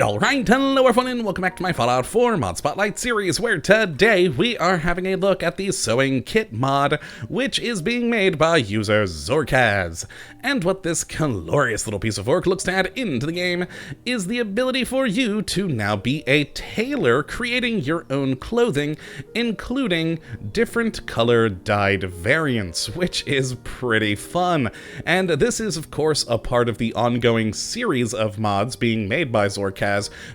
Alright, hello everyone and welcome back to my Fallout 4 Mod Spotlight series, where today we are having a look at the Sewing Kit mod, which is being made by user Zorkaz. And what this glorious little piece of work looks to add into the game is the ability for you to now be a tailor, creating your own clothing, including different color dyed variants, which is pretty fun. And this is of course a part of the ongoing series of mods being made by Zorkaz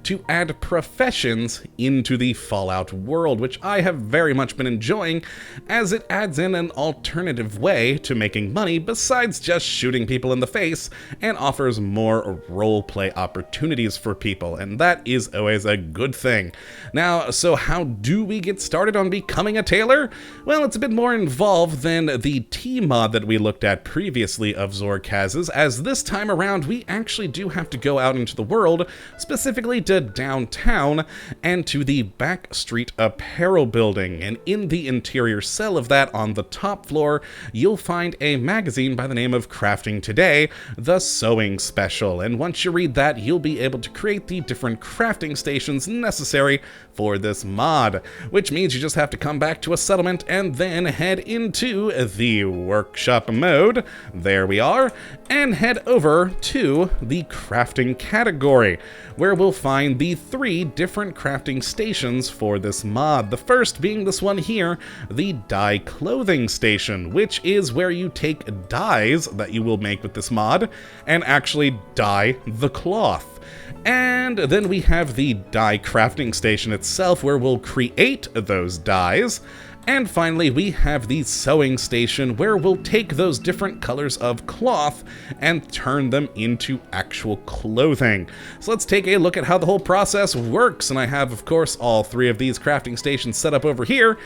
to add professions into the Fallout world, which I have very much been enjoying, as it adds in an alternative way to making money besides just shooting people in the face, and offers more roleplay opportunities for people, and that is always a good thing. Now, so how do we get started on becoming a tailor? Well, it's a bit more involved than the T mod that we looked at previously of Zorkaz's, as this time around we actually do have to go out into the world, specifically to downtown and to the Back Street Apparel building, and in the interior cell of that on the top floor you'll find a magazine by the name of Crafting Today, the Sewing Special, and once you read that you'll be able to create the different crafting stations necessary for this mod, which means you just have to come back to a settlement and then head into the workshop mode, there we are, and head over to the crafting category, where we'll find the 3 different crafting stations for this mod. The first being this one here, the dye clothing station, which is where you take dyes that you will make with this mod and actually dye the cloth. And then we have the dye crafting station itself, where we'll create those dyes. And finally, we have the sewing station, where we'll take those different colors of cloth and turn them into actual clothing. So let's take a look at how the whole process works. And I have, of course, all 3 of these crafting stations set up over here.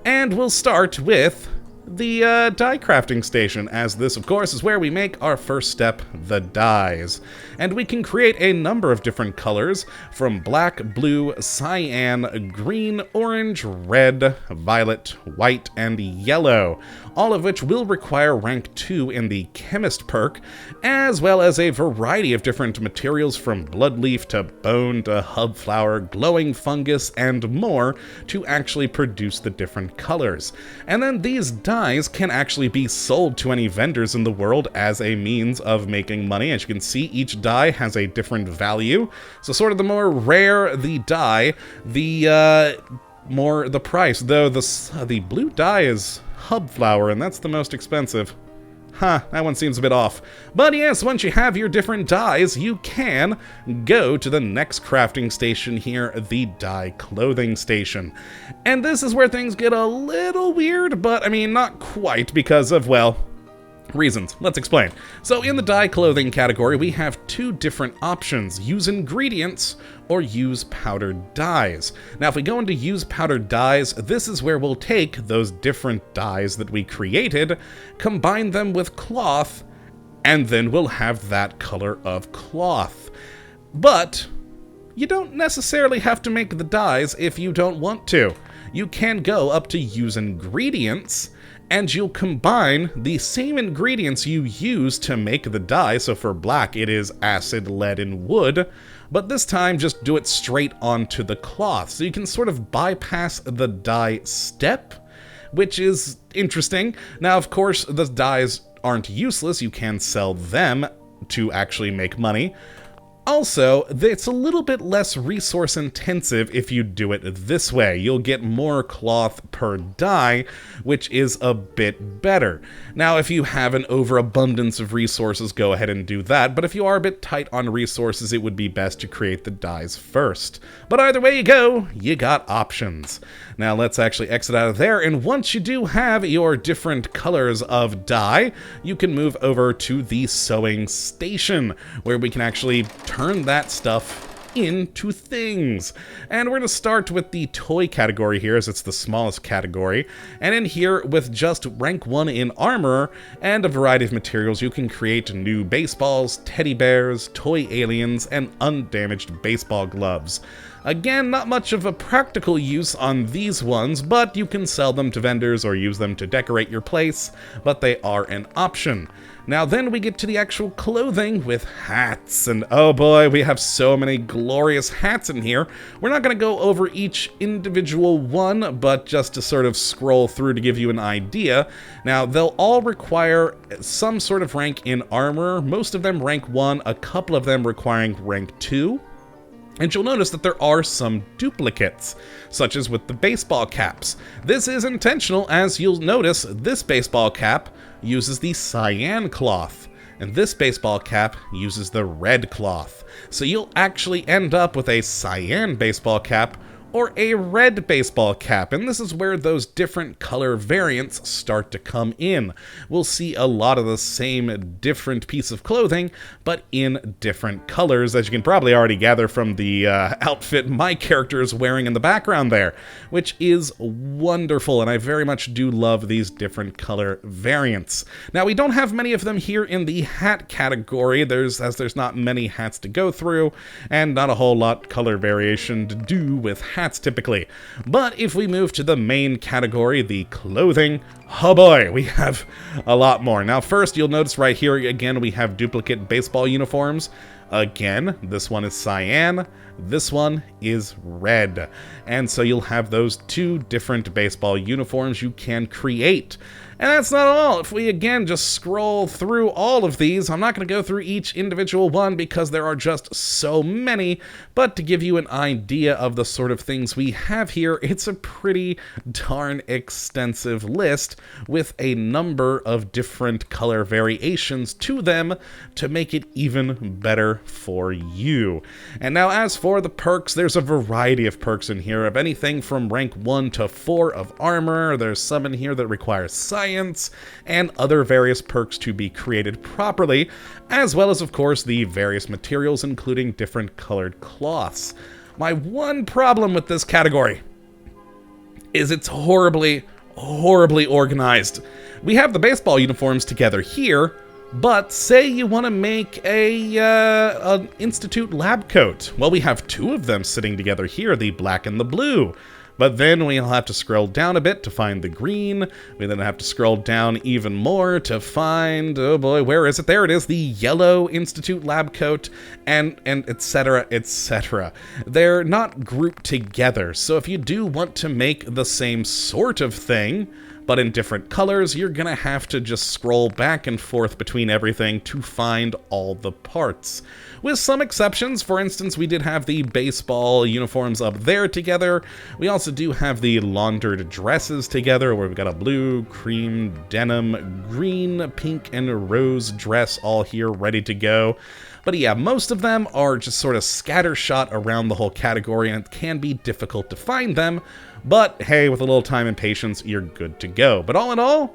And we'll start with the dye crafting station, as this of course is where we make our first step, the dyes. And we can create a number of different colors, from black, blue, cyan, green, orange, red, violet, white, and yellow, all of which will require rank 2 in the chemist perk, as well as a variety of different materials, from bloodleaf to bone to hubflower, glowing fungus, and more, to actually produce the different colors. And then these dyes can actually be sold to any vendors in the world as a means of making money. As you can see, each dye has a different value. So sort of the more rare the dye, the more the price. Though the blue dye is hubflower, and that's the most expensive. Huh, that one seems a bit off. But yes, once you have your different dyes, you can go to the next crafting station here, the dye clothing station. And this is where things get a little weird, but I mean, not quite, because of, well, reasons. Let's explain. So in the dye clothing category, we have 2 different options: use ingredients or use powdered dyes. Now if we go into use powdered dyes, this is where we'll take those different dyes that we created, combine them with cloth, and then we'll have that color of cloth. But you don't necessarily have to make the dyes if you don't want to. You can go up to use ingredients, and you'll combine the same ingredients you use to make the dye. So for black, it is acid, lead, and wood, but this time just do it straight onto the cloth. So you can sort of bypass the dye step, which is interesting. Now, of course, the dyes aren't useless. You can sell them to actually make money. Also, it's a little bit less resource intensive if you do it this way. You'll get more cloth per dye, which is a bit better. Now, if you have an overabundance of resources, go ahead and do that, but if you are a bit tight on resources, it would be best to create the dyes first. But either way you go, you got options. Now let's actually exit out of there, and once you do have your different colors of dye, you can move over to the sewing station, where we can actually turn that stuff into things. And we're going to start with the toy category here, as it's the smallest category. And in here, with just rank 1 in armor and a variety of materials, you can create new baseballs, teddy bears, toy aliens, and undamaged baseball gloves. Again, not much of a practical use on these ones, but you can sell them to vendors or use them to decorate your place, but they are an option. Now then we get to the actual clothing with hats, and oh boy, we have so many glorious hats in here. We're not going to go over each individual one, but just to sort of scroll through to give you an idea. Now, they'll all require some sort of rank in armor, most of them rank 1, a couple of them requiring rank 2. And you'll notice that there are some duplicates, such as with the baseball caps. This is intentional, as you'll notice this baseball cap uses the cyan cloth, and this baseball cap uses the red cloth. So you'll actually end up with a cyan baseball cap or a red baseball cap, and this is where those different color variants start to come in. We'll see a lot of the same different piece of clothing, but in different colors, as you can probably already gather from the outfit my character is wearing in the background there, which is wonderful, and I very much do love these different color variants. Now, we don't have many of them here in the hat category, as there's not many hats to go through, and not a whole lot color variation to do with hats typically. But if we move to the main category, the clothing, oh boy, we have a lot more. Now first, you'll notice right here again we have duplicate baseball uniforms. Again, this one is cyan, this one is red. And so you'll have those two different baseball uniforms you can create. And that's not all. If we again just scroll through all of these, I'm not going to go through each individual one because there are just so many, but to give you an idea of the sort of things we have here, it's a pretty darn extensive list with a number of different color variations to them to make it even better for you. And now as for the perks, there's a variety of perks in here of anything from rank 1 to 4 of armor. There's some in here that require science and other various perks to be created properly, as well as, of course, the various materials, including different colored cloths. My one problem with this category is it's horribly, horribly organized. We have the baseball uniforms together here, but say you want to make an Institute lab coat. Well, we have two of them sitting together here, the black and the blue. But then we'll have to scroll down a bit to find the green. We then have to scroll down even more to find, oh boy, where is it? There it is, the yellow Institute lab coat, and etc., etc. They're not grouped together, so if you do want to make the same sort of thing, but in different colors, you're gonna have to just scroll back and forth between everything to find all the parts. With some exceptions, for instance, we did have the baseball uniforms up there together. We also do have the laundered dresses together, where we've got a blue, cream, denim, green, pink, and rose dress all here ready to go. But yeah, most of them are just sort of scattershot around the whole category, and it can be difficult to find them. But hey, with a little time and patience, you're good to go. But all in all,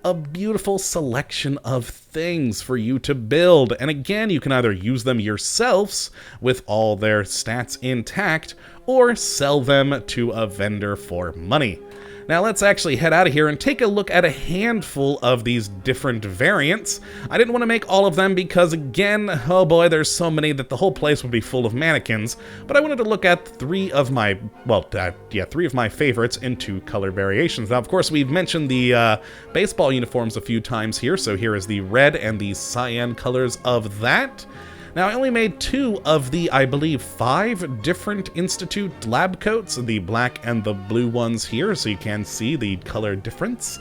a beautiful selection of things for you to build. And again, you can either use them yourselves with all their stats intact, or sell them to a vendor for money. Now let's actually head out of here and take a look at a handful of these different variants. I didn't want to make all of them because, again, oh boy, there's so many that the whole place would be full of mannequins, but I wanted to look at three of my favorites in two color variations. Now, of course, we've mentioned the baseball uniforms a few times here, so here is the red and the cyan colors of that. Now, I only made two of the, I believe, 5 different Institute lab coats, the black and the blue ones here, so you can see the color difference.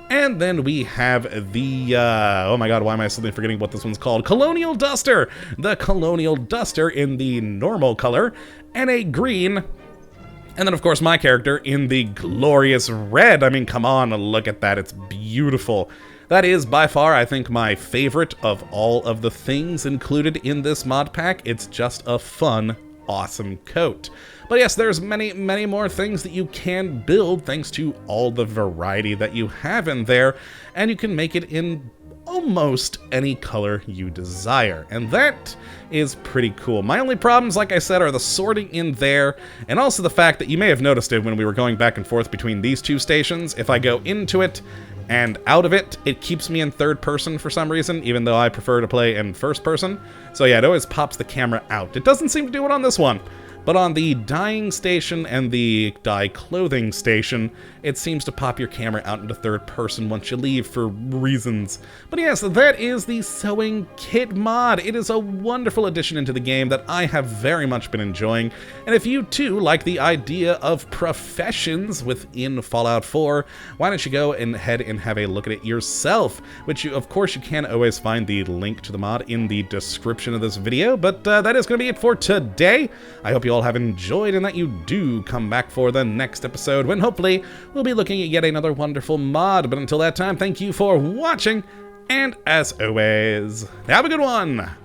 And then we have the, oh my god, why am I suddenly forgetting what this one's called? Colonial Duster! The Colonial Duster in the normal color, and a green. And then, of course, my character in the glorious red. I mean, come on, look at that, it's beautiful. That is, by far, I think, my favorite of all of the things included in this mod pack. It's just a fun, awesome coat. But yes, there's many, many more things that you can build thanks to all the variety that you have in there, and you can make it in almost any color you desire, and that is pretty cool. My only problems, like I said, are the sorting in there, and also the fact that you may have noticed it when we were going back and forth between these two stations. If I go into it and out of it, it keeps me in third person for some reason, even though I prefer to play in first person. So yeah, it always pops the camera out. It doesn't seem to do it on this one. but on the dyeing station and the dye clothing station, it seems to pop your camera out into third person once you leave for reasons. But yes, that is the Sewing Kit mod. It is a wonderful addition into the game that I have very much been enjoying, and if you too like the idea of professions within Fallout 4, why don't you go ahead and have a look at it yourself, which of course you can always find the link to the mod in the description of this video. But that is going to be it for today. I hope you all have enjoyed and that you do come back for the next episode, when hopefully we'll be looking at yet another wonderful mod. But until that time, thank you for watching, and as always, have a good one!